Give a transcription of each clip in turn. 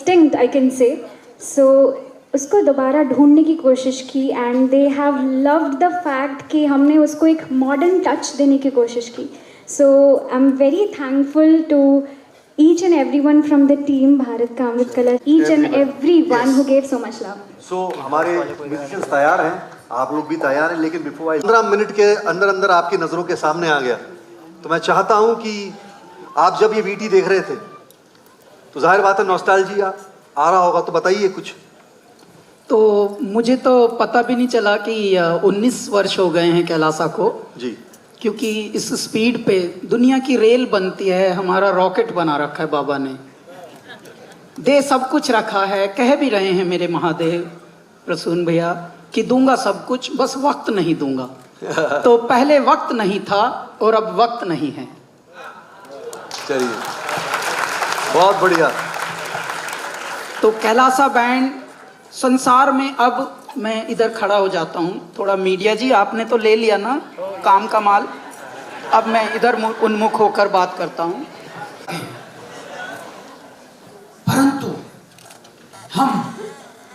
extinct I can say. So उसको दोबारा ढूंढने की कोशिश की and they have loved the fact कि हमने उसको एक modern touch देने की कोशिश की. So I'm very thankful to each and everyone from the team Bharat का अमृत कलश, each and everyone who gave so much love. So हमारे musicians तैयार हैं, आप लोग भी तैयार हैं, लेकिन before 15 मिनट के अंदर अंदर आपकी नज़रों के सामने आ गया, तो मैं चाहता हूं कि आप जब ये वीटी देख रहे थे तो जाहिर बात है नॉस्टैल्जिया आ रहा होगा, तो बताइए कुछ। तो मुझे तो पता भी नहीं चला कि 19 वर्ष हो गए हैं कैलासा को जी, क्योंकि इस स्पीड पे दुनिया की रेल बनती है, हमारा रॉकेट बना रखा है बाबा ने, दे सब कुछ रखा है। कह भी रहे हैं मेरे महादेव प्रसून भैया कि दूंगा सब कुछ, बस वक्त नहीं दूंगा। तो पहले वक्त नहीं था और अब वक्त नहीं है। चलिए, बहुत बढ़िया। तो कैलासा बैंड संसार में, अब मैं इधर खड़ा हो जाता हूँ थोड़ा, मीडिया जी आपने तो ले लिया ना काम का माल, अब मैं इधर उन्मुख होकर बात करता हूँ। परंतु हम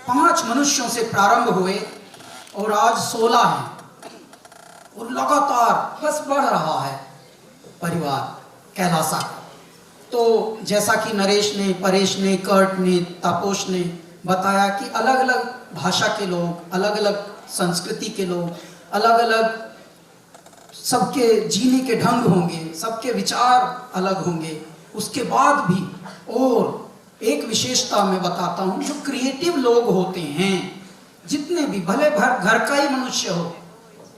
5 मनुष्यों से प्रारंभ हुए और आज 16 हैं और लगातार बस बढ़ रहा है परिवार कैलासा। तो जैसा कि नरेश ने, परेश ने, कर्ट ने, तापोश ने बताया कि अलग अलग भाषा के लोग, अलग अलग संस्कृति के लोग, अलग अलग सबके जीने के ढंग होंगे, सबके विचार अलग होंगे। उसके बाद भी और एक विशेषता मैं बताता हूँ, जो क्रिएटिव लोग होते हैं जितने भी, भले घर का ही मनुष्य हो,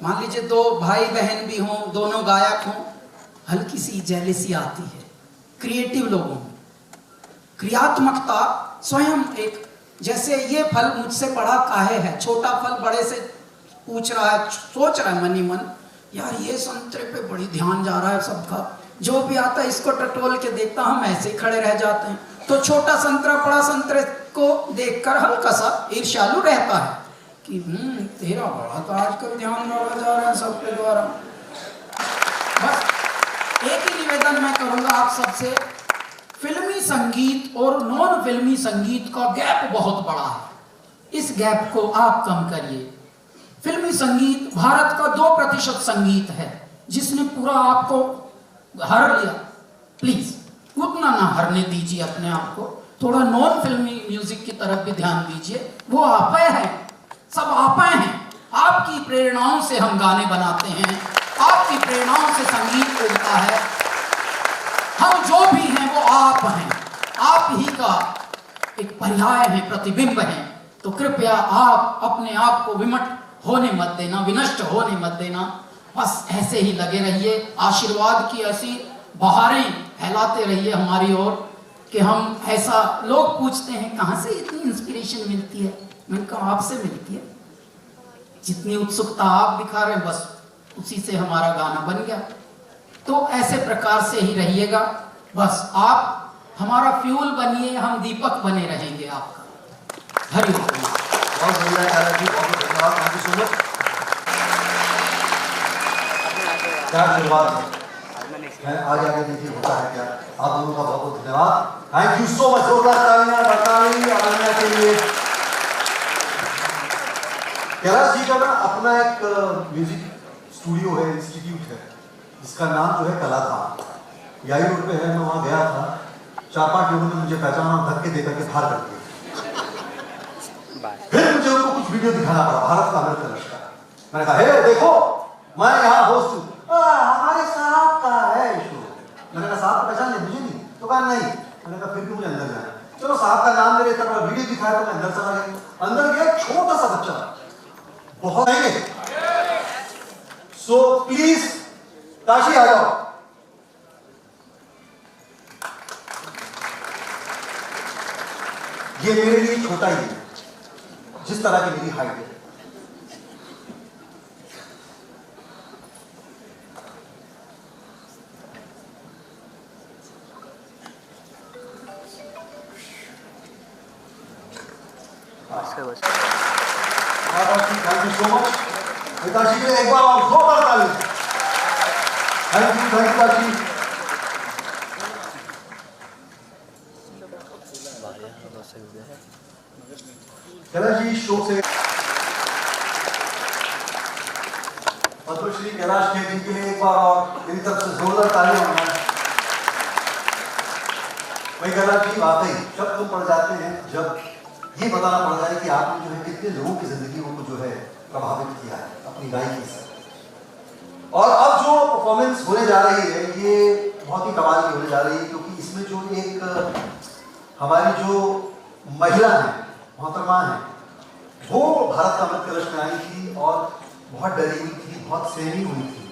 मान लीजिए 2 भाई बहन भी हों, दोनों गायक हों, हल्की सी जेलसी आती है क्रिएटिव लोगों में। क्रियात्मकता स्वयं एक, जैसे ये फल मुझसे बड़ा काहे है, छोटा फल बड़े से पूछ रहा है, सोच रहा है मनी मन, यार ये संतरे पे बड़ी ध्यान जा रहा है सबका, जो भी आता है इसको टटोल के देखता, हम ऐसे ही खड़े रह जाते हैं। तो छोटा संतरा बड़ा संतरे को देखकर हल्का सा ईर्ष्यालु रहता है कि तेरा बड़ा तो आजकल ध्यान रखा जा रहा है सबके द्वारा। बस एक ही निवेदन मैं करूंगा आप सबसे, फिल्मी संगीत और नॉन फिल्मी संगीत का गैप बहुत बड़ा है, इस गैप को आप कम करिए। फिल्मी संगीत भारत का 2% संगीत है जिसने पूरा आपको हर लिया, प्लीज उतना ना हरने दीजिए अपने आप को, थोड़ा नॉन फिल्मी म्यूजिक की तरफ भी ध्यान दीजिए। वो आप हैं, सब आप हैं, आपकी प्रेरणाओं से हम गाने बनाते हैं, आपकी प्रेरणाओं से संगीत उगता है। हम जो भी हैं वो आप हैं, आप ही का एक पर्याय है, प्रतिबिंब है। तो कृपया आप अपने आप को विमट होने मत देना, विनष्ट होने मत देना, बस ऐसे ही लगे रहिए, आशीर्वाद की ऐसी बहारें फैलाते रहिए हमारी ओर कि हम ऐसा, लोग पूछते हैं कहाँ से इतनी इंस्पिरेशन मिलती है, मैंने कहा आपसे मिलती है, जितनी उत्सुकता आप दिखा रहे हैं बस उसी से हमारा गाना बन गया। तो ऐसे प्रकार से ही रहिएगा, बस आप हमारा फ्यूल बनिए, हम दीपक बने रहेंगे आपका। हरि ओम। बहुत बढ़िया जी, बहुत धन्यवाद, थैंक यू सो मच। क्या धन्यवाद है, आगे आगे देखिए होता है क्या। आप दोनों का बहुत बहुत धन्यवाद, थैंक यू सो मच। जोरदार तालियां बरकरार आनंद के लिए। कैलाश जी का ना अपना एक म्यूजिक स्टूडियो है, इंस्टीट्यूट है, जिसका नाम जो है कलाधाम, याई रोड पे है। मैं वहाँ गया था, 4-5 लोगों ने मुझे पहचाना और धक्के देकर के बाहर कर दिया। फिर मुझे उनको कुछ वीडियो दिखाना पड़ा भारत का अमृत कलश का। मैंने कहा हे देखो, मैं यहाँ होस्ट हूँ, हमारे साहब का है शो। मैंने कहा साहब को पहचान ले, मुझे नहीं, तो कहा नहीं। मैंने कहा फिर भी मुझे अंदर जाना, चलो साहब का नाम मेरे तरफ वीडियो दिखाया तो मैं अंदर चला गया। अंदर गया, छोटा सा बच्चा, बहुत आएंगे। सो प्लीज ताशी आ जाओ। ये मेरे लिए छोटा ही है, जिस तरह की मेरी हाइट है। Thank you so much Hitashi के लिए एक बार और जोरदार ताली। Thank you Hitashi. Kailash ji show से पद्मश्री कैलाश खेर जी के लिए एक बार और मेरी तरफ से जोरदार तालियां होना। भाई कैलाश जी वाकई शब्द तुम पढ़ जाते हैं जब ये बताना पड़ जाए कि आपने जो है कितने लोगों की जिंदगियों को जो है प्रभावित किया है अपनी गायकी से। और अब जो परफॉर्मेंस होने जा रही है ये बहुत ही कमाल की होने जा रही है, क्योंकि इसमें जो एक हमारी जो महिला है, मोहतरमा है, वो भारत का अमृत कलश में आई थी और बहुत डरी हुई थी, बहुत सहमी हुई थी,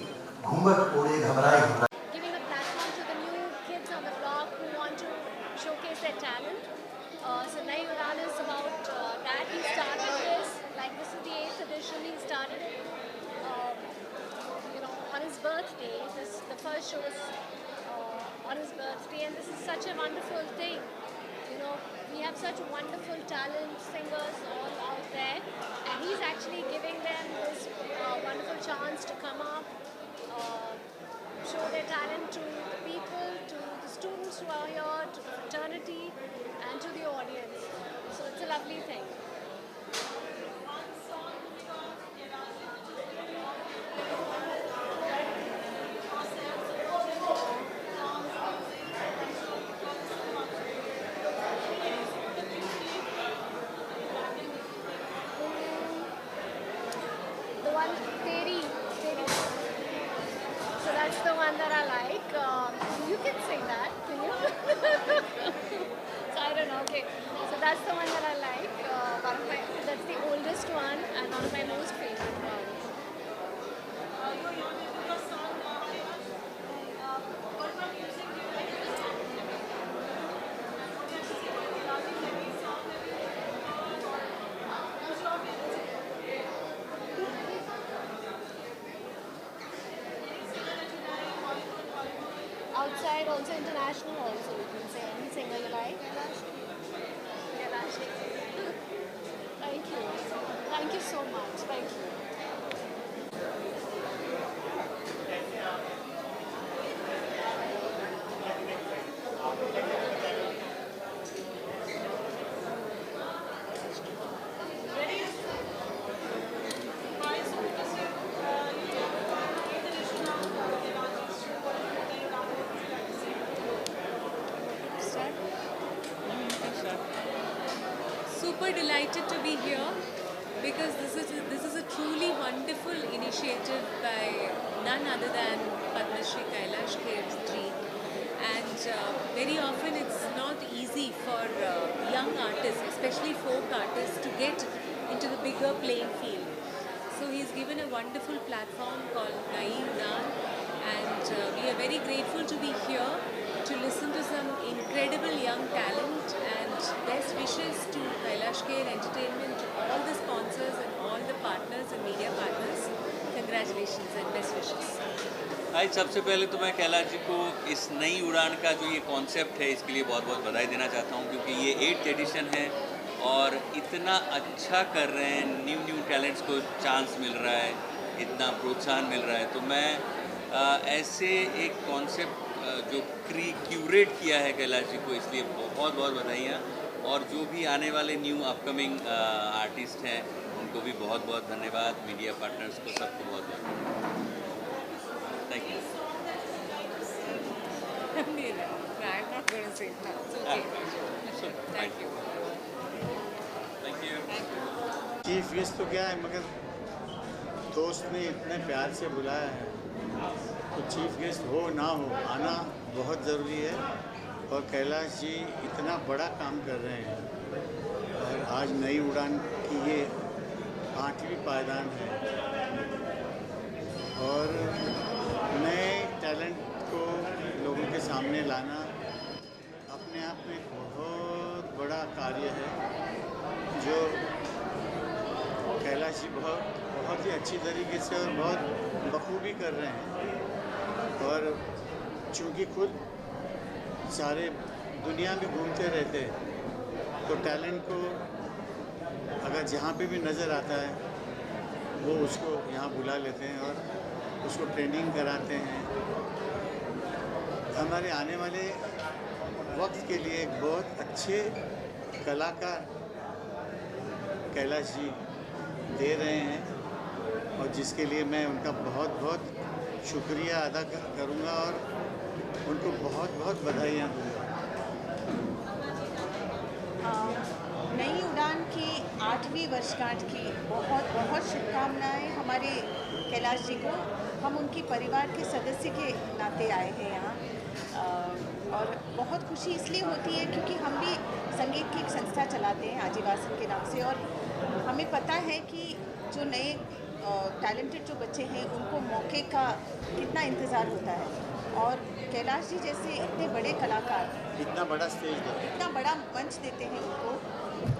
घूंघट ओढ़े घबराए घबराए। Giving a platform to the new kids on the block who want to showcase their talent. So Nai Udan is about that. He started this, like this is the 8th edition. He started it, on his birthday. The first show is on his birthday, and this is such a wonderful thing. We have such wonderful talent singers all out there, and he's actually giving them this wonderful chance to come up, show their talent to the people, to the students who are here, to the fraternity, and to the audience. So it's a lovely thing. The one, Teri. So that's the one that I like. You can sing that, can you? So I don't know. Okay. So that's the one that I like. That's the oldest one and one of my most favorite ones. Outside, also international, also you can say any singer you like. Kailash. Thank you. Thank you so much. Thank you. Super delighted to be here because this is a truly wonderful initiative by none other than Padma Shri Kailash Kher ji, and very often it's not easy for young artists, especially folk artists, to get into the bigger playing field. So he's given a wonderful platform called Nai Udan, and we are very grateful to be here to listen to some incredible young talent, and best wishes to Kailash Kher Entertainment, to all the sponsors and all the partners and media partners. Congratulations and best wishes. आज सबसे पहले तो मैं कैलाश जी को इस नई उड़ान का जो ये कॉन्सेप्ट है इसके लिए बहुत बहुत बधाई देना चाहता हूँ, क्योंकि ये 8th एडिशन है और इतना अच्छा कर रहे हैं, न्यू टैलेंट्स को चांस मिल रहा है, इतना प्रोत्साहन मिल रहा है। तो मैं ऐसे एक कॉन्सेप्ट जो क्यूरेट किया है कैलाश जी को, इसलिए बहुत बहुत बधाइयाँ। और जो भी आने वाले न्यू अपकमिंग आर्टिस्ट हैं उनको भी बहुत बहुत धन्यवाद, मीडिया पार्टनर्स को सबको बहुत बहुत thank you. I'm not going to sing now. It's okay. Thank you. Thank you. Chief guest तो क्या है, मगर दोस्त ने इतने प्यार से बुलाया है तो चीफ गेस्ट हो ना हो आना बहुत ज़रूरी है। और कैलाश जी इतना बड़ा काम कर रहे हैं और आज नई उड़ान की ये 8वीं पायदान है और नए टैलेंट को लोगों के सामने लाना अपने आप में बहुत बड़ा कार्य है, जो कैलाश जी बहुत ही अच्छी तरीके से और बहुत बखूबी कर रहे हैं। और चूँकि खुद सारे दुनिया में घूमते रहते हैं तो टैलेंट को अगर जहाँ पे भी नज़र आता है वो उसको यहाँ बुला लेते हैं और उसको ट्रेनिंग कराते हैं। हमारे आने वाले वक्त के लिए एक बहुत अच्छे कलाकार कैलाश जी दे रहे हैं और जिसके लिए मैं उनका बहुत बहुत शुक्रिया अदा करूँगा और उनको बहुत बहुत बधाइयाँ दूँगा। नई उड़ान की 8वीं वर्षगांठ की बहुत बहुत शुभकामनाएं हमारे कैलाश जी को। हम उनके परिवार के सदस्य के नाते आए हैं यहाँ और बहुत खुशी इसलिए होती है क्योंकि हम भी संगीत की एक संस्था चलाते हैं आजीवासन के नाम से, और हमें पता है कि जो नए टैलेंटेड जो बच्चे हैं उनको मौके का कितना इंतज़ार होता है। और कैलाश जी जैसे इतने बड़े कलाकार इतना बड़ा स्टेज देते हैं, इतना बड़ा मंच देते हैं उनको,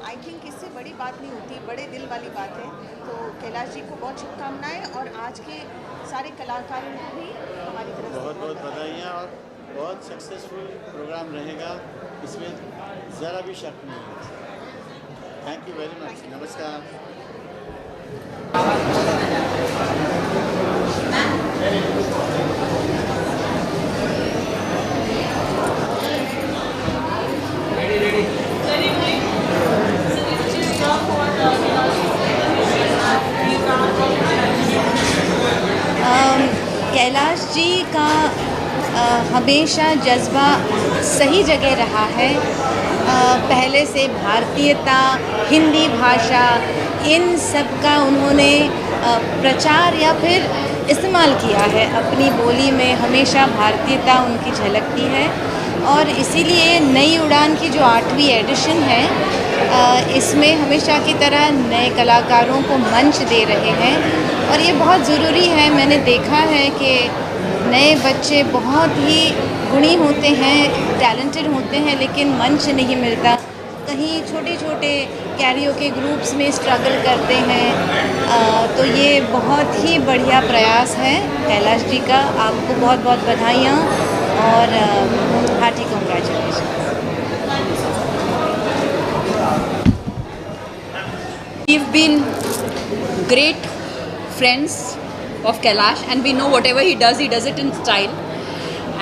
आई थिंक इससे बड़ी बात नहीं होती, बड़े दिल वाली बात है। तो कैलाश जी को बहुत शुभकामनाएं और आज के सारे कलाकारों को भी हमारी तरफ से बहुत बहुत बधाइयाँ और बहुत सक्सेसफुल प्रोग्राम रहेगा, इसमें ज़रा भी शक नहीं है। Thank you very much. नमस्कार। कैलाश जी का हमेशा जज्बा सही जगह रहा है। पहले से भारतीयता, हिंदी भाषा, इन सब का उन्होंने प्रचार या फिर इस्तेमाल किया है अपनी बोली में। हमेशा भारतीयता उनकी झलकती है और इसीलिए नई उड़ान की जो 8वीं एडिशन है इसमें हमेशा की तरह नए कलाकारों को मंच दे रहे हैं और ये बहुत ज़रूरी है। मैंने देखा है कि नए बच्चे बहुत ही गुणी होते हैं, टैलेंटेड होते हैं, लेकिन मंच नहीं मिलता। कहीं छोटे छोटे कैरियोके ग्रुप्स में स्ट्रगल करते हैं। तो ये बहुत ही बढ़िया प्रयास है कैलाश जी का। आपको बहुत बहुत बधाइयाँ और hearty congratulation. We've been great friends of Kailash and we know whatever he does it in style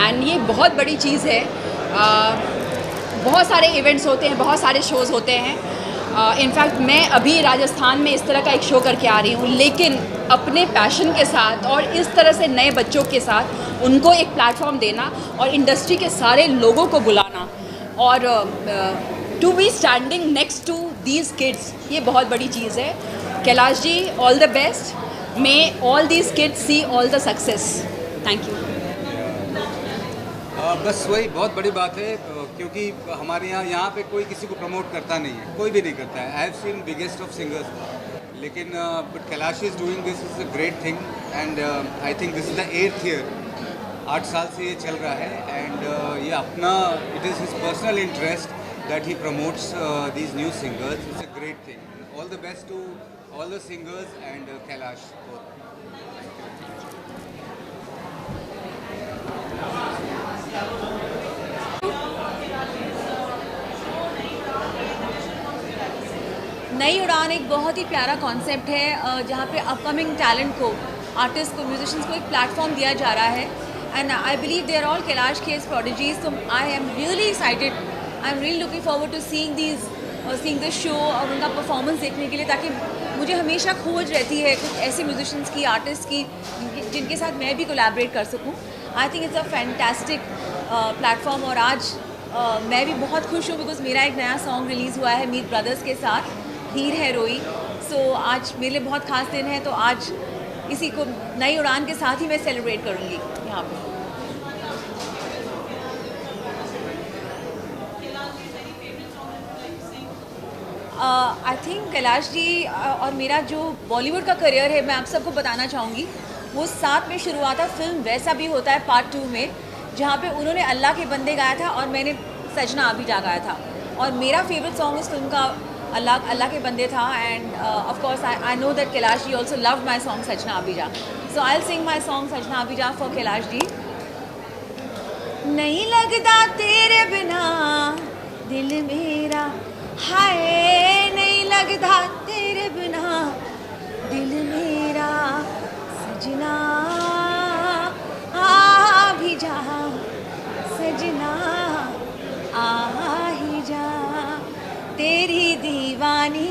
and ये बहुत बड़ी चीज़ है। बहुत सारे इवेंट्स होते हैं, बहुत सारे शोज़ होते हैं। इनफैक्ट मैं अभी राजस्थान में इस तरह का एक शो करके आ रही हूँ, लेकिन अपने पैशन के साथ और इस तरह से नए बच्चों के साथ उनको एक प्लेटफॉर्म देना और इंडस्ट्री के सारे लोगों को बुलाना और to be standing next to these kids, ये बहुत बड़ी चीज़ है। Kailash ji, all the best, may all these kids see all the success. Thank you. बस वही बहुत बड़ी बात है क्योंकि हमारे यहाँ पे कोई किसी को प्रमोट करता नहीं है, कोई भी नहीं करता है। I have seen biggest of singers, लेकिन but Kailash is doing this is a great thing and I think this is the 8th year. 8 साल से ये चल रहा है एंड ये अपना it is his personal interest that he promotes these new singers. It's a great thing. All the best to all the singers and Kailash both. नई उड़ान एक बहुत ही प्यारा कॉन्सेप्ट है जहाँ पे अपकमिंग टैलेंट को, आर्टिस्ट को, म्यूजिशियंस को एक प्लेटफॉर्म दिया जा रहा है and I believe they are all Kailash Kher prodigies. तो I am really excited, I am really looking forward to seeing this show और उनका परफॉर्मेंस देखने के लिए, ताकि मुझे हमेशा खोज रहती है कुछ ऐसे म्यूजिशियंस की, आर्टिस्ट की जिनके साथ मैं भी कोलैबोरेट कर सकूं। I think it's a fantastic platform और आज मैं भी बहुत खुश हूँ बिकॉज मेरा एक नया सॉन्ग रिलीज़ हुआ है मीत ब्रदर्स के साथ, हीर है रोई। सो आज मेरे लिए बहुत ख़ास दिन है, तो आज इसी को नई उड़ान के साथ ही मैं सेलिब्रेट करूँगी यहाँ पर। आई थिंक कैलाश जी और मेरा जो बॉलीवुड का करियर है, मैं आप सबको बताना चाहूँगी, वो साथ में शुरू हुआ था फिल्म वैसा भी होता है पार्ट 2 में, जहाँ पे उन्होंने अल्लाह के बंदे गाया था और मैंने सजना अभी जा गाया था। और मेरा फेवरेट सॉन्ग इस फिल्म का अल्लाह के बंदे था and of course I know that Kailash ji also love my song सजना अभी जा। सो I will sing my song सजना अभी जा फॉर कैलाश जी। नहीं लगता तेरे बिना दिल मेरा, हाय नहीं लगता तेरे बिना दिल मेरा, सजना आ भी जा, सजना आ ही जा, तेरी दीवानी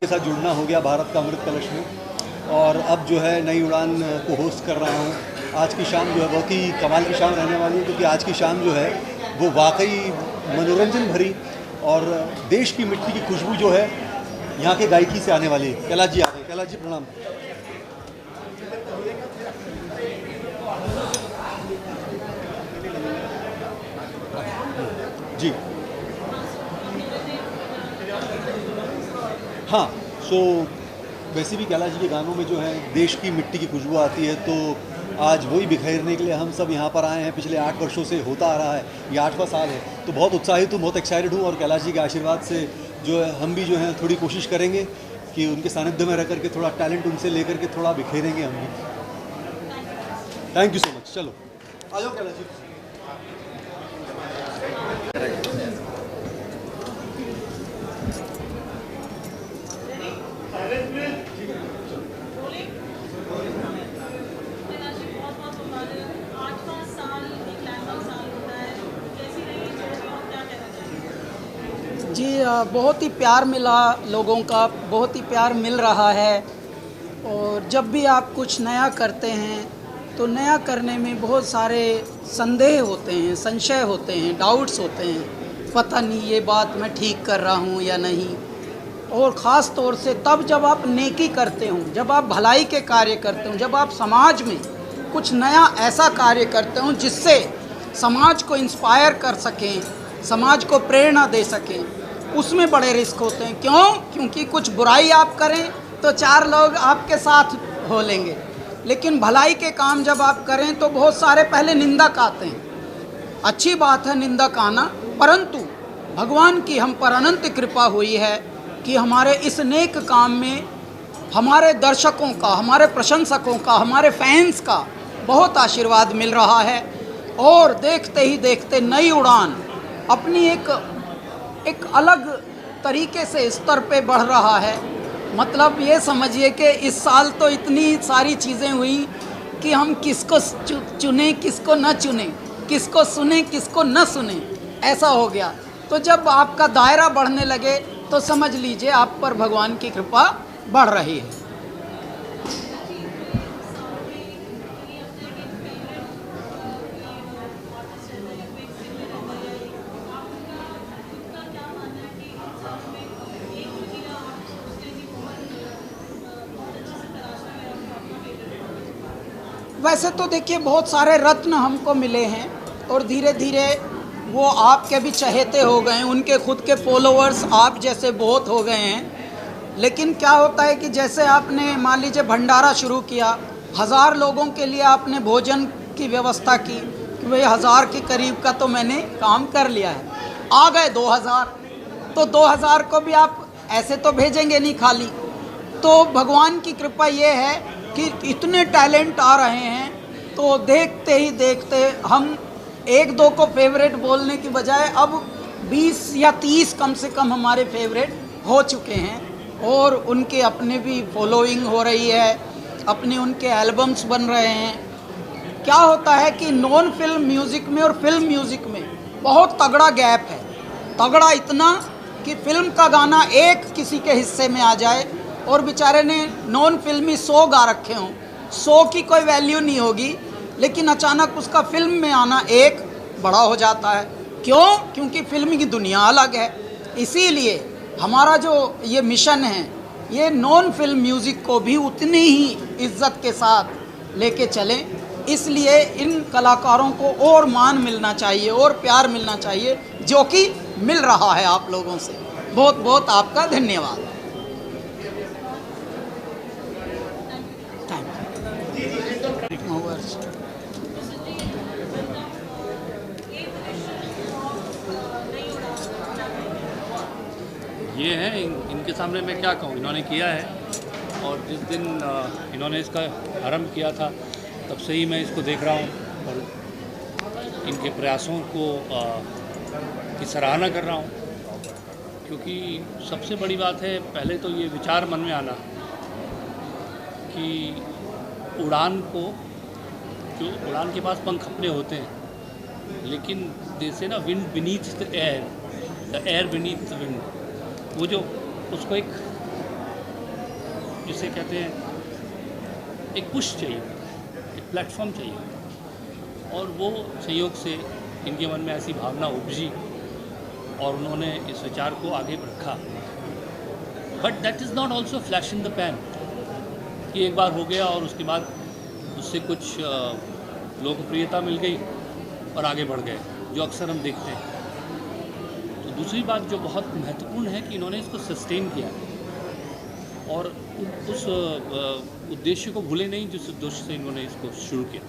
के साथ जुड़ना हो गया भारत का अमृत कलश में, और अब जो है नई उड़ान को होस्ट कर रहा हूँ। आज की शाम जो है बहुत ही कमाल की शाम रहने वाली है, क्योंकि आज की शाम जो है वो वाकई मनोरंजन भरी और देश की मिट्टी की खुशबू जो है यहाँ के गायकी से आने वाली है। कैलाश जी आ गए। कैलाश जी प्रणाम। जी हाँ, सो वैसे भी कैलाश जी के गानों में जो है देश की मिट्टी की खुशबू आती है, तो आज वही बिखेरने के लिए हम सब यहाँ पर आए हैं। पिछले 8 वर्षों से होता आ रहा है, ये 8वां साल है, तो बहुत उत्साहित हूँ, बहुत एक्साइटेड हूँ। और कैलाश जी के आशीर्वाद से जो है हम भी जो है थोड़ी कोशिश करेंगे कि उनके सानिध्य में रह करके थोड़ा टैलेंट उनसे लेकर के थोड़ा बिखेरेंगे हम भी। Thank you so much. चलो आ जाओ कैलाश जी। जी बहुत ही प्यार मिला लोगों का, बहुत ही प्यार मिल रहा है। और जब भी आप कुछ नया करते हैं तो नया करने में बहुत सारे संदेह होते हैं, संशय होते हैं, डाउट्स होते हैं, पता नहीं ये बात मैं ठीक कर रहा हूँ या नहीं। और ख़ास तौर से तब जब आप नेकी करते हो, जब आप भलाई के कार्य करते हो, जब आप समाज में कुछ नया ऐसा कार्य करते हो जिससे समाज को इंस्पायर कर सकें, समाज को प्रेरणा दे सकें, उसमें बड़े रिस्क होते हैं। क्यों? क्योंकि कुछ बुराई आप करें तो 4 लोग आपके साथ हो लेंगे, लेकिन भलाई के काम जब आप करें तो बहुत सारे पहले निंदक आते हैं। अच्छी बात है निंदक आना, परंतु भगवान की हम पर अनंत कृपा हुई है कि हमारे इस नेक काम में हमारे दर्शकों का, हमारे प्रशंसकों का, हमारे फैंस का बहुत आशीर्वाद मिल रहा है। और देखते ही देखते नई उड़ान अपनी एक अलग तरीके से स्तर पे बढ़ रहा है। मतलब ये समझिए कि इस साल तो इतनी सारी चीज़ें हुई कि हम किसको चुने, किसको न चुने, किसको सुने, किसको न सुने, ऐसा हो गया। तो जब आपका दायरा बढ़ने लगे तो समझ लीजिए आप पर भगवान की कृपा बढ़ रही है। वैसे तो देखिए बहुत सारे रत्न हमको मिले हैं और धीरे धीरे वो आपके भी चहेते हो गए हैं, उनके खुद के फॉलोअर्स आप जैसे बहुत हो गए हैं। लेकिन क्या होता है कि जैसे आपने मान लीजिए भंडारा शुरू किया, 1000 लोगों के लिए आपने भोजन की व्यवस्था की, कि भाई 1000 के करीब का तो मैंने काम कर लिया है, आ गए 2000, तो 2000 को भी आप ऐसे तो भेजेंगे नहीं खाली। तो भगवान की कृपा ये है कि इतने टैलेंट आ रहे हैं, तो देखते ही देखते हम 1-2 को फेवरेट बोलने की बजाय अब 20 या 30 कम से कम हमारे फेवरेट हो चुके हैं। और उनके अपने भी फॉलोइंग हो रही है, अपने उनके एल्बम्स बन रहे हैं। क्या होता है कि नॉन फिल्म म्यूज़िक में और फिल्म म्यूज़िक में बहुत तगड़ा गैप है। तगड़ा इतना कि फिल्म का गाना एक किसी के हिस्से में आ जाए और बेचारे ने नॉन फिल्मी 100 गा रखे हों, 100 की कोई वैल्यू नहीं होगी, लेकिन अचानक उसका फिल्म में आना एक बड़ा हो जाता है। क्यों? क्योंकि फिल्म की दुनिया अलग है। इसीलिए हमारा जो ये मिशन है, ये नॉन फिल्म म्यूज़िक को भी उतनी ही इज्जत के साथ लेके चलें। इसलिए इन कलाकारों को और मान मिलना चाहिए और प्यार मिलना चाहिए, जो कि मिल रहा है आप लोगों से। बहुत बहुत आपका धन्यवाद। ये है इनके सामने मैं क्या कहूँ, इन्होंने किया है। और जिस दिन इन्होंने इसका आरंभ किया था तब से ही मैं इसको देख रहा हूँ और इनके प्रयासों को की सराहना कर रहा हूँ। क्योंकि सबसे बड़ी बात है, पहले तो ये विचार मन में आना कि उड़ान को, जो उड़ान के पास पंख अपने होते हैं, लेकिन जैसे ना wind beneath the air beneath the wind, वो जो उसको एक जिसे कहते हैं एक पुश चाहिए होता है, एक प्लेटफॉर्म चाहिए होता है, और वो संयोग से इनके मन में ऐसी भावना उपजी और उन्होंने इस विचार को आगे रखा। But that is not also flash in the pan कि एक बार हो गया और उसके बाद उससे कुछ लोकप्रियता मिल गई और आगे बढ़ गए, जो अक्सर हम देखते हैं। तो दूसरी बात जो बहुत महत्वपूर्ण है कि इन्होंने इसको सस्टेन किया और उस उद्देश्य को भूले नहीं जिस उद्देश्य से इन्होंने इसको शुरू किया।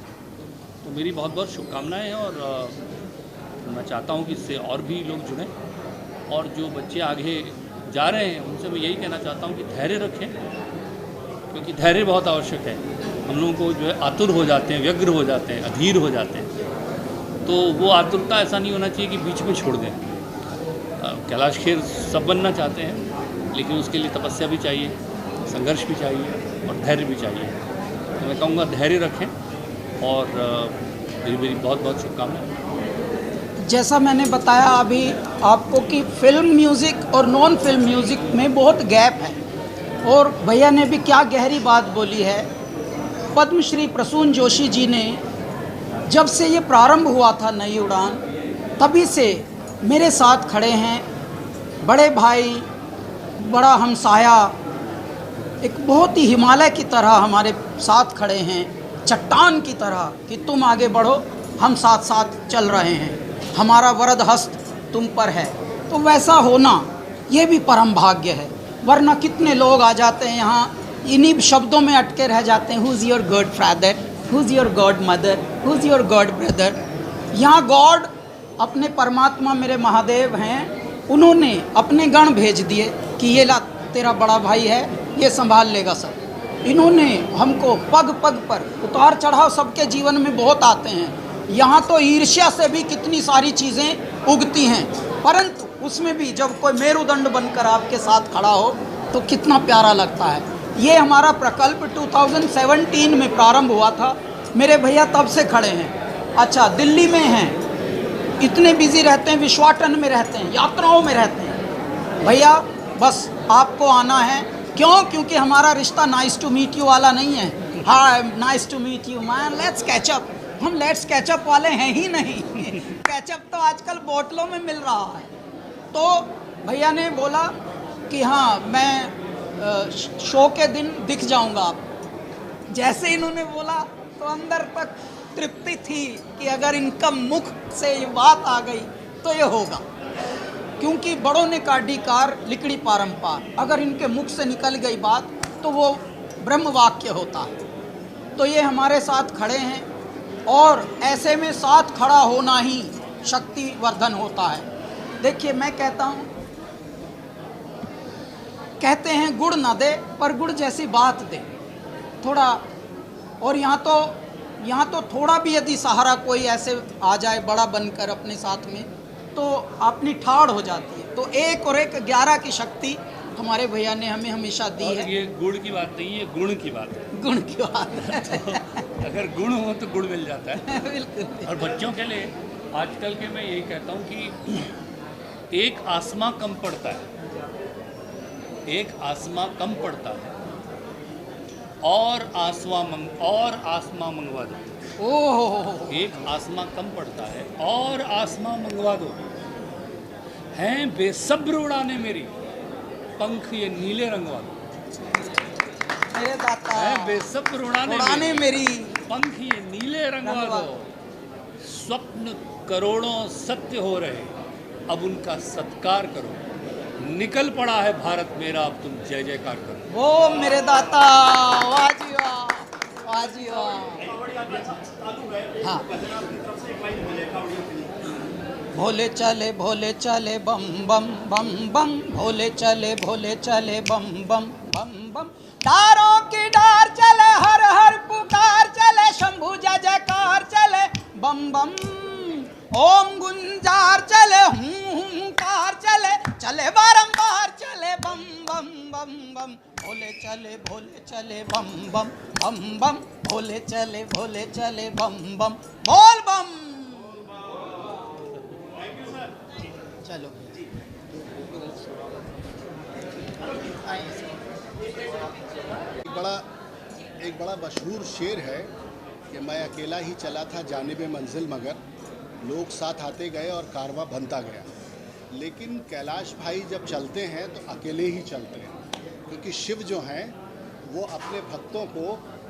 तो मेरी बहुत बहुत शुभकामनाएं हैं और मैं चाहता हूं कि इससे और भी लोग जुड़ें, और जो बच्चे आगे जा रहे हैं उनसे मैं यही कहना चाहता हूं कि धैर्य रखें, क्योंकि धैर्य बहुत आवश्यक है। हम लोगों को जो है आतुर हो जाते हैं, व्यग्र हो जाते हैं, अधीर हो जाते हैं, तो वो आतुरता ऐसा नहीं होना चाहिए कि बीच में छोड़ दें। कैलाश खेर सब बनना चाहते हैं, लेकिन उसके लिए तपस्या भी चाहिए, संघर्ष भी चाहिए और धैर्य भी चाहिए। तो मैं कहूँगा धैर्य रखें और मेरी बहुत बहुत शुभकामनाएं। जैसा मैंने बताया अभी आपको कि फिल्म म्यूज़िक और नॉन फिल्म म्यूज़िक में बहुत गैप है, और भैया ने भी क्या गहरी बात बोली है। पद्मश्री प्रसून जोशी जी ने जब से ये प्रारंभ हुआ था नई उड़ान, तभी से मेरे साथ खड़े हैं, बड़े भाई, बड़ा हमसाया, एक बहुत ही हिमालय की तरह हमारे साथ खड़े हैं, चट्टान की तरह कि तुम आगे बढ़ो, हम साथ साथ चल रहे हैं, हमारा वरद हस्त तुम पर है। तो वैसा होना ये भी परम भाग्य है, वरना कितने लोग आ जाते हैं यहाँ, इन्हीं शब्दों में अटके रह जाते हैं, who is your God father, who is your God mother, who is your God brother. यहाँ गॉड अपने परमात्मा मेरे महादेव हैं, उन्होंने अपने गण भेज दिए कि ये ला तेरा बड़ा भाई है, ये संभाल लेगा सब। इन्होंने हमको पग पग पर उतार चढ़ाव सबके जीवन में बहुत आते हैं। यहाँ तो ईर्ष्या से भी कितनी सारी चीज़ें उगती हैं, परंतु उसमें भी जब कोई मेरुदंड बनकर आपके साथ खड़ा हो तो कितना प्यारा लगता है। ये हमारा प्रकल्प 2017 में प्रारंभ हुआ था, मेरे भैया तब से खड़े हैं। अच्छा, दिल्ली में हैं, इतने बिजी रहते हैं, विश्वाटन में रहते हैं, यात्राओं में रहते हैं। भैया बस आपको आना है, क्यों? क्योंकि हमारा रिश्ता नाइस टू मीट यू वाला नहीं है। Hi nice to meet you man, let's catch up. हम लेट्स कैचअप वाले हैं ही नहीं। कैचअप तो आजकल बोतलों में मिल रहा है। तो भैया ने बोला कि हाँ मैं शो के दिन दिख जाऊंगा आप। जैसे इन्होंने बोला तो अंदर तक तृप्ति थी कि अगर इनका मुख से ये बात आ गई तो ये होगा, क्योंकि बड़ों ने काढ़ी कार लिकड़ी पारंपार, अगर इनके मुख से निकल गई बात तो वो ब्रह्म वाक्य होता है। तो ये हमारे साथ खड़े हैं और ऐसे में साथ खड़ा होना ही शक्ति वर्धन होता है। देखिए मैं कहता हूँ, कहते हैं गुड़ ना दे पर गुड़ जैसी बात दे थोड़ा, और यहाँ तो थोड़ा भी यदि सहारा कोई ऐसे आ जाए बड़ा बनकर अपने साथ में तो अपनी ठाड़ हो जाती है। तो 1 और 1 11 की शक्ति हमारे भैया ने हमें हमेशा दी है। ये गुड़ की बात नहीं है, गुण की बात है। गुण की बात है। तो अगर गुण हो तो गुड़ मिल जाता है। बिल्कुल। और बच्चों के लिए आजकल के मैं यही कहता हूँ कि एक आसमां कम पड़ता है, एक आसमां कम पड़ता है और आसमां मंगवा दो। ओह, एक आसमां कम पड़ता है और आसमां मंगवा दो। हैं बेसब्र उड़ाने मेरी पंख ये नीले रंगवा दो। मेरे दाता हैं बेसब्र उड़ाने मेरी पंख ये नीले रंगवा दो। स्वप्न करोड़ों सत्य हो रहे, अब उनका सत्कार करो। निकल पड़ा है भारत मेरा, अब तुम जय जयकार करो। वो मेरे दाता, वाह जी वाह, वाह जी वाह। हाँ, भोले चले बम बम बम बम, भोले चले बम बम बम बम। डारों की डार चले, हर हर पुकार चले, शंभु जय जयकार चले बम बम। ओम गुंजार चले, हुंकार चले, चले बारंबार चले बम बम बम बम। भोले चले बम बम बम बम, भोले चले बम बम, बोल बम। चलो एक बड़ा मशहूर शेर है कि मैं अकेला ही चला था जानिबे मंजिल, मगर लोग साथ आते गए और कारवां बनता गया। लेकिन कैलाश भाई जब चलते हैं तो अकेले ही चलते हैं, क्योंकि शिव जो हैं वो अपने भक्तों को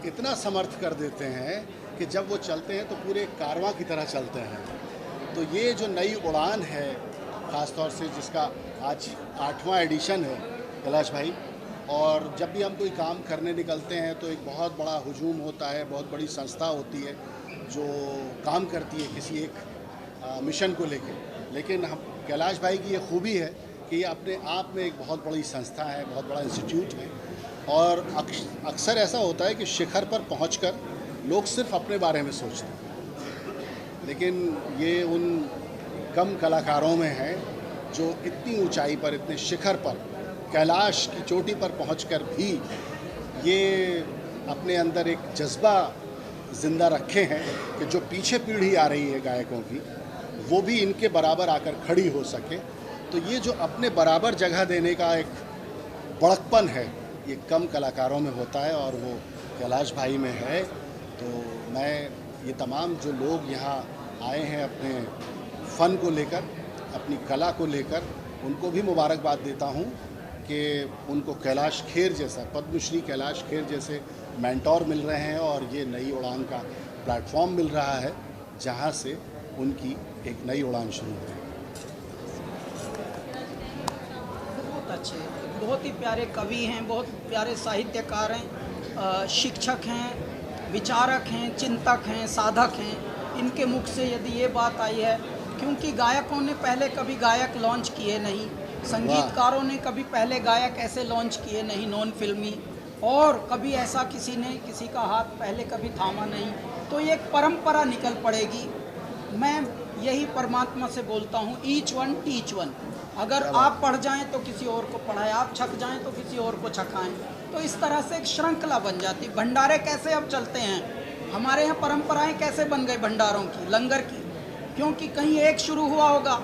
इतना समर्थ कर देते हैं कि जब वो चलते हैं तो पूरे कारवां की तरह चलते हैं। तो ये जो नई उड़ान है, ख़ास तौर से जिसका आज 8वां एडिशन है कैलाश भाई, और जब भी हम कोई काम करने निकलते हैं तो एक बहुत बड़ा हुजूम होता है, बहुत बड़ी संस्था होती है जो काम करती है किसी एक मिशन को लेके। लेकिन हम कैलाश भाई की ये खूबी है कि ये अपने आप में एक बहुत बड़ी संस्था है, बहुत बड़ा इंस्टीट्यूट है। और अक्सर ऐसा होता है कि शिखर पर पहुंचकर लोग सिर्फ अपने बारे में सोचते हैं, लेकिन ये उन कम कलाकारों में है जो इतनी ऊंचाई पर, इतने शिखर पर, कैलाश की चोटी पर पहुंचकर भी ये अपने अंदर एक जज्बा ज़िंदा रखे हैं कि जो पीछे पीढ़ी आ रही है गायकों की, वो भी इनके बराबर आकर खड़ी हो सके। तो ये जो अपने बराबर जगह देने का एक बड़कपन है, ये कम कलाकारों में होता है और वो कैलाश भाई में है। तो मैं ये तमाम जो लोग यहाँ आए हैं अपने फ़न को लेकर, अपनी कला को लेकर, उनको भी मुबारकबाद देता हूँ कि उनको कैलाश खेर जैसा, पद्मश्री कैलाश खेर जैसे मेंटोर मिल रहे हैं और ये नई उड़ान का प्लेटफॉर्म मिल रहा है जहाँ से उनकी एक नई उड़ान शुरू हो। बहुत अच्छे, बहुत ही प्यारे कवि हैं, बहुत प्यारे साहित्यकार हैं, शिक्षक हैं, विचारक हैं, चिंतक हैं, साधक हैं। इनके मुख से यदि ये बात आई है, क्योंकि गायकों ने पहले कभी गायक लॉन्च किए नहीं, संगीतकारों ने कभी पहले गायक ऐसे लॉन्च किए नहीं नॉन फिल्मी, और कभी ऐसा किसी ने किसी का हाथ पहले कभी थामा नहीं। तो ये एक परंपरा निकल पड़ेगी। मैं यही परमात्मा से बोलता हूँ, ईच वन टीच वन। अगर आप पढ़ जाएं तो किसी और को पढ़ाएं, आप छक जाएं तो किसी और को छकाएं। तो इस तरह से एक श्रृंखला बन जाती। भंडारे कैसे अब चलते हैं, हमारे यहाँ परंपराएं कैसे बन गई भंडारों की, लंगर की, क्योंकि कहीं एक शुरू हुआ होगा,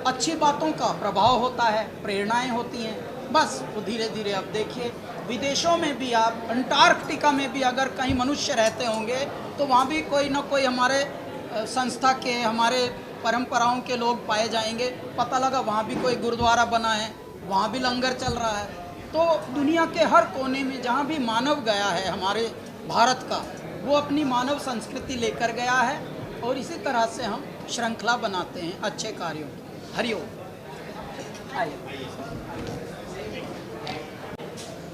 अच्छी बातों का प्रभाव होता है, प्रेरणाएं होती हैं, बस वो धीरे धीरे। अब देखिए विदेशों में भी, आप अंटार्कटिका में भी अगर कहीं मनुष्य रहते होंगे तो वहाँ भी कोई ना कोई हमारे संस्था के, हमारे परंपराओं के लोग पाए जाएंगे। पता लगा वहाँ भी कोई गुरुद्वारा बना है, वहाँ भी लंगर चल रहा है। तो दुनिया के हर कोने में जहाँ भी मानव गया है हमारे भारत का, वो अपनी मानव संस्कृति लेकर गया है, और इसी तरह से हम श्रृंखला बनाते हैं अच्छे कार्यों की। Hariom.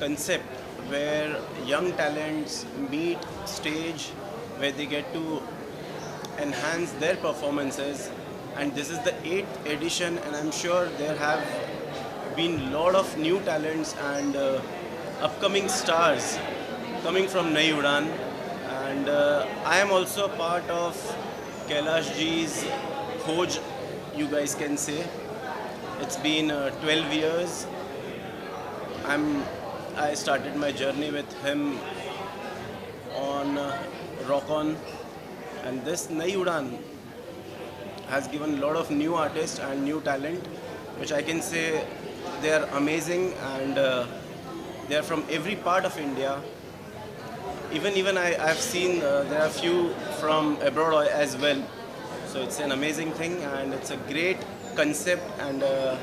Concept where young talents meet stage where they get to enhance their performances, and this is the 8th edition, and I'm sure there have been lot of new talents and upcoming stars coming from Nai Udaan, and I am also part of Kailash ji's Khoj, you guys can say. It's been 12 years. I started my journey with him on Rock On, and this Nai Udaan has given a lot of new artists and new talent, which I can say they are amazing, and they are from every part of India. Even I've seen there are few from abroad as well. So it's an amazing thing, and it's a great concept and a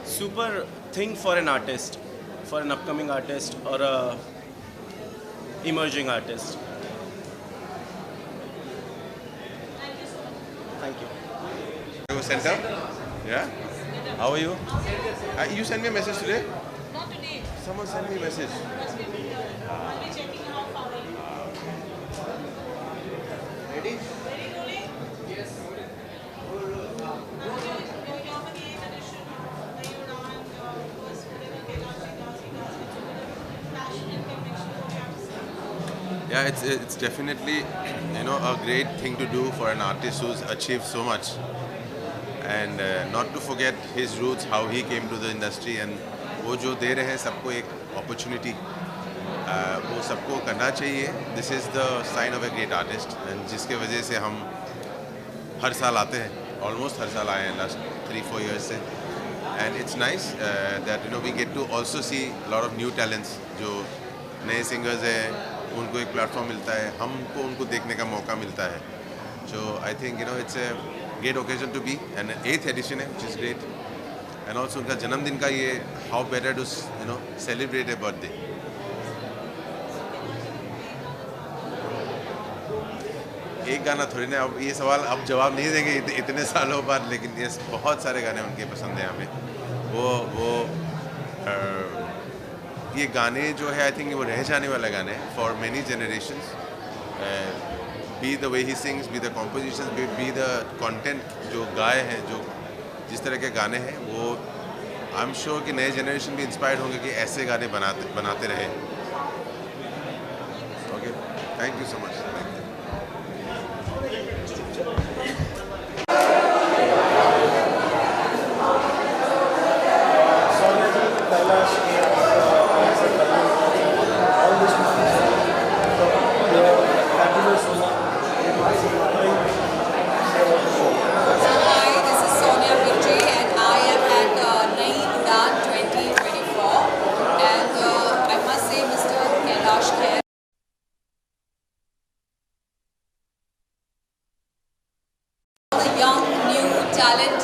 super thing for an artist, for an upcoming artist or a emerging artist. Thank you. Center? Yeah? How are you? You sent me a message today? Not today. Someone sent me a message. I'll be checking how far are you. Ready? Ready, rolling? Yes. Yeah, it's definitely, you know, a great thing to do for an artist who's achieved so much, and not to forget his roots, how he came to the industry, and वो जो दे रहे हैं सबको एक opportunity, वो सबको करना चाहिए. This is the sign of a great artist, and जिसके वजह से हम हर साल आते हैं, almost हर साल आए हैं last 3-4 years से, and it's nice that we get to also see a lot of new talents. जो नए singers हैं उनको एक platform मिलता है, हमको उनको देखने का मौका मिलता है. So I think it's a great occasion to be, and 8th edition है, which is great. And also उनका जन्मदिन का ये how better to celebrate a birthday. एक गाना थोड़ी ना, अब ये सवाल अब जवाब नहीं देंगे इतने सालों बाद, लेकिन ये बहुत सारे गाने उनके पसंद हैं हमें. वो ये गाने जो है आई थिंक वो रह जाने वाले गाने हैं for many generations. Be the way he sings, be the compositions, be the content जो गाए हैं, जो जिस तरह के गाने हैं, वो आई एम श्योर कि नए जनरेशन भी इंस्पायर्ड होंगे कि ऐसे गाने बनाते रहे. Okay, thank you so much. Young, new talent